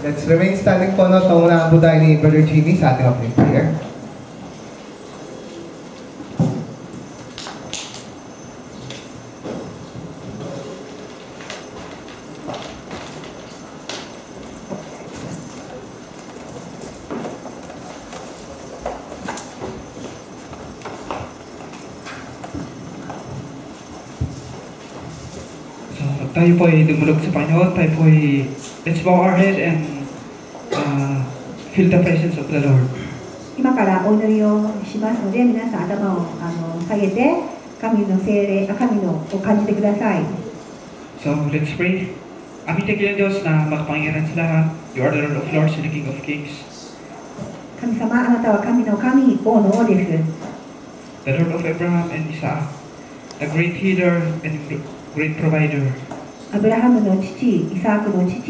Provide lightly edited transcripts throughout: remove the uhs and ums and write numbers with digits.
Let's remain standing po, no? Pangunahan po tayo ni Brother Jimmy sa ating opening prayer. Tayo po ay dumulog sa Panginoon, tayo po ay let's bow our head and feel the presence of the Lord. 今からお祈りをしますので、皆さん頭を下げて、神の聖霊、神のを感じてください。So let's pray. Aming dakilang Diyos na makapangyarihan sa lahat. You are the Lord of Lords and the King of Kings. 神様、あなたは神の神、王の王です。The Lord of Abraham and Isaac, the great healer and great provider. アブラハムの父、イサークの父、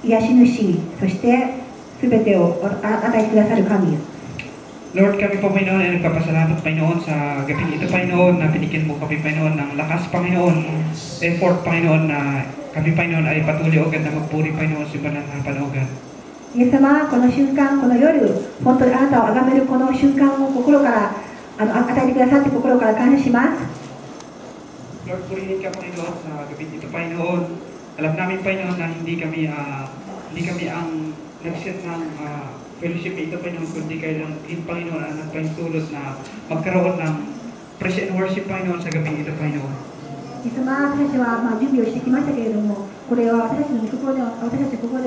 癒し主、そしてすべてを与えてくださる神。Lord, kami po Panginoon ay nagpapasalamat Panginoon sa gabing ito Panginoon na binigyan mo kami Panginoon ng lakas Panginoon, effort Panginoon na kami Panginoon ay patuloy agad na magpuri Panginoon sa banal na panawagan. イエス様、この瞬間、この夜、本当にあなたを崇めるこの瞬間を心から与えてくださって心から感謝します。Lord, purihin ka Panginoon sa gabing ito Panginoon. Alam namin Panginoon na hindi kami ang nag-set ng fellowship ito Panginoon, kundi kayo lang Panginoon ang nagpahintulot na magkaroon ng praise and worship Panginoon sa gabing ito Panginoon. イエス様、私たちは準備をしてきましたけれども、これは私たちの御心で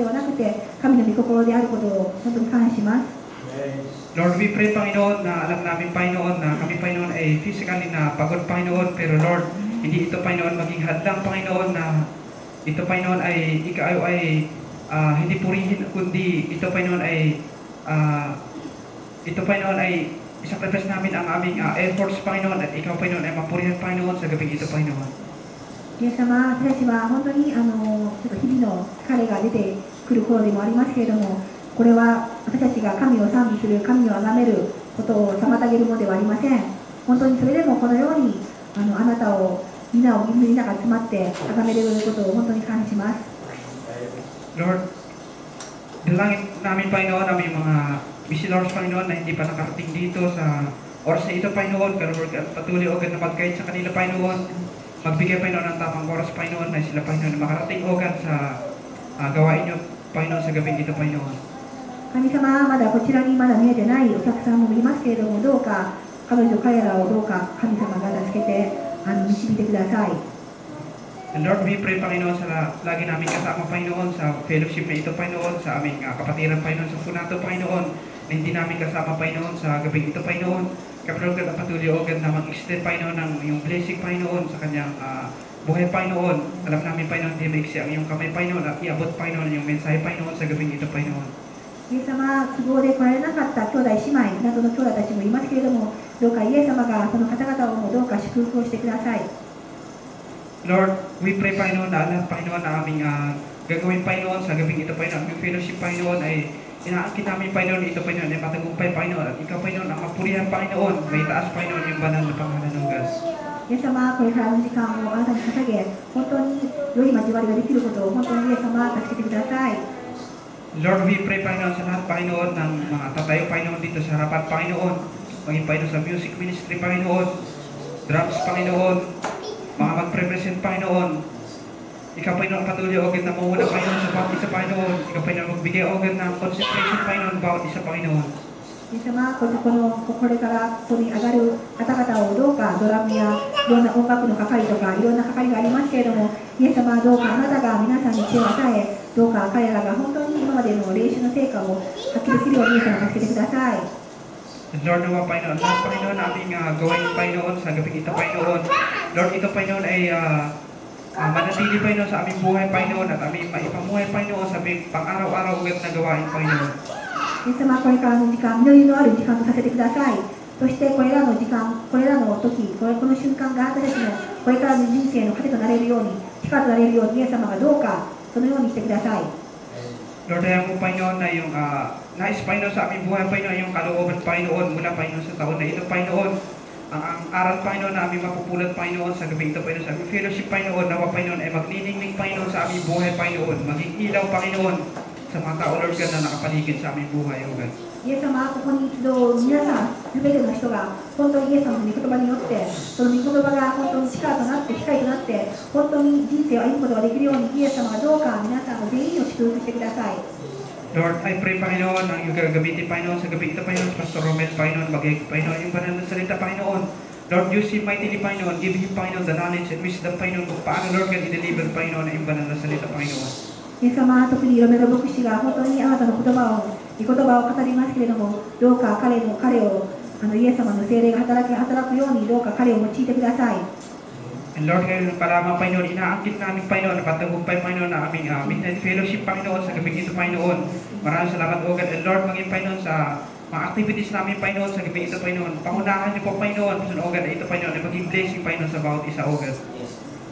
はなくて、神の御心であることを本当に感謝します。Lord, we pray Panginoon na alam namin Panginoon na kami Panginoon ay physically na pagod Panginoon, pero Lord, hindi ito Panginoon maging hadlang Panginoon na ito Panginoon ay ikaw ay hindi purihin kundi ito Panginoon ay isacrifice namin ang aming efforts Panginoon at ikaw Panginoon ay mapurihan Panginoon sa gabing ito Panginoon. イエス様、私たちは本当に日々の疲れが出てくる頃でもありますけれども、これは私たちが神を賛美する、神を崇めることを妨げるものではありません。本当にそれでもこのようにあなたをみんなが集まって崇めれることを本当に感謝します。Lord, dalangin namin Panginoon na may mga visitors Panginoon na hindi pa nakarating dito sa oras na ito Panginoon, pero Lord, patuloy agad na mag-guide sa kanila Panginoon, magbigay Panginoon ng tamang oras Panginoon na sila Panginoon na makarating agad sa gawain niyo Panginoon sa gabing ito Panginoon. 神様、まだこちらにまだ見えてないお客さんもいますけれども、どうか彼らをどうか神様が助けて導いてください。And Lord, we pray Panginoon sa lagi namin kasama Panginoon sa fellowship na ito Panginoon, sa aming kapatiran Panginoon sa Funato Panginoon, na hindi namin kasama Panginoon sa gabing ito Panginoon. Kapag Lord, patuloy agad na mag-extend Panginoon ng iyong blessing Panginoon sa kanyang buhay Panginoon. Alam namin Panginoon, hindi maiksi ang iyong kamay Panginoon at iabot Panginoon yung mensahe Panginoon sa gabing ito Panginoon. イエス様、都合で来られなかった兄弟姉妹などの兄弟たちもいますけれども、どうかイエス様がその方々をどうか祝福をしてください。Lord, we pray Panginoon na alam Panginoon na aming gagawin Panginoon sa gabing ito Panginoon, aming fellowship Panginoon ay inaakit namin Panginoon ito Panginoon ay matagumpay Panginoon at ikaw Panginoon ang mapurihan Panginoon, may taas Panginoon yung banal na pangalan ng Diyos. イエス様、これからの時間をあなたに捧げ、本当に良い交わりができることを本当にイエス様助けてください。Lord, we pray Panginoon sa lahat Panginoon ng mga tatayo Panginoon dito sa harapan Panginoon, maging Panginoon sa music ministry Panginoon, drums Panginoon, mga mag-represent Panginoon. Ikaw Panginoon patuloy agad na mawala Panginoon sa bawat isa Panginoon. Ikaw Panginoon magbigay agad ng concentration Panginoon bawat isa Panginoon. イエス様、これからここに上がる方々をどうかドラムやいろんな音楽の係とかいろんな係がありますけれども、イエス様どうかあなたが皆さんに知恵を与え、どうか彼らが本当に今までの練習の成果を発揮できるようにイエス様助けてください。 And Lord, nawa Panginoon, lahat Panginoon aming gawain Panginoon sa gabing ito Panginoon. Lord, ito Panginoon ay manatili Panginoon sa aming buhay Panginoon at aming maipamuhay Panginoon sa aming pang-araw-araw ugat na gawain Panginoon. イエス様、これからの時間、実りのある時間とさせてください。そしてこれらの時間、これらの時、この瞬間が私たちのこれからの人生の糧となれるように、力となれるように、イエス様がどうかそのようにしてください。 Lord, ayaw mo Panginoon na yung nais Panginoon sa aming buhay Panginoon, yung kalooban Panginoon mula Panginoon sa taon na ito Panginoon. Ang aral Panginoon na aming mapupulot Panginoon sa gabi ito Panginoon, sa aming fellowship Panginoon, nawa Panginoon ay magniningning Panginoon sa aming buhay Panginoon, maging ilaw Panginoon sa mga tao, Lord God, na nakapaligid sa aming buhay, O God. イエス様はここに一度皆さん、すべての人が本当にイエス様の御言葉によって、その御言葉が本当に力となって、光となって、本当に人生を歩むことができるように、イエス様がどうか皆さんを全員を祝福してください。 Lord, I pray, Panginoon, ang iyong gagamitin, Panginoon, sa gabi ito, Panginoon, sa Pastor Romel, Panginoon, magiging, Panginoon, yung banal na salita, Panginoon. Lord, use him mightily, Panginoon, give him, Panginoon, the knowledge and wisdom, Panginoon, kung paano, Lord, God, i-deliver, Panginoon, ang banal na salita, Panginoon. イエス様は特にロメロ牧師が本当にあなたの言葉を、御言葉を語りますけれども、どうか彼をイエス様の聖霊が働くように、どうか彼を用いてください。 And Lord, ngayon pa lamang, Panginoon, inaangkit namin, Panginoon, na patagumpay, Panginoon, na aming midnight fellowship, Panginoon, sa gabi ito, Panginoon. Maraming salamat, O God. And Lord, maging, Panginoon, sa mga activities namin, Panginoon, sa gabi ito, Panginoon. Pangunahan niyo po, Panginoon, sa O God, ito, Panginoon, ay maging blessing, Panginoon, sa bawat isa, O God.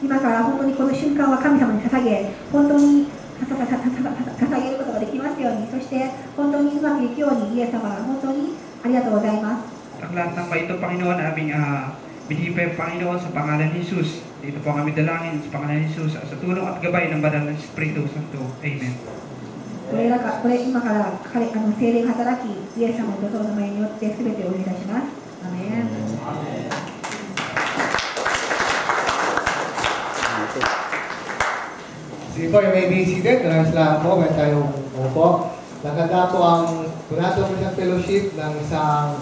今から本当にこの瞬間は神様に捧げ、本当に捧げることができますように、そして本当にうまくいくように、イエス様、本当にありがとうございます。 Ang lahat ng ito, Panginoon, aming binibigay, Panginoon, sa pangalan ni Jesus. Dito po kami dalangin sa pangalan ni Jesus, sa tulong at gabay ng banal ng Espiritu Santo. Amen. これ今から聖霊が働き、イエス様のご名前によってすべてをお願いします。アーメン。 Before you may be seated, nais lang po, may tayo po. Nakanda po ang Punato Christian Fellowship ng isang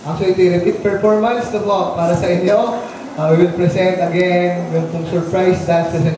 actually ito yung repeat performance to po para sa inyo. We will present again yung surprise dance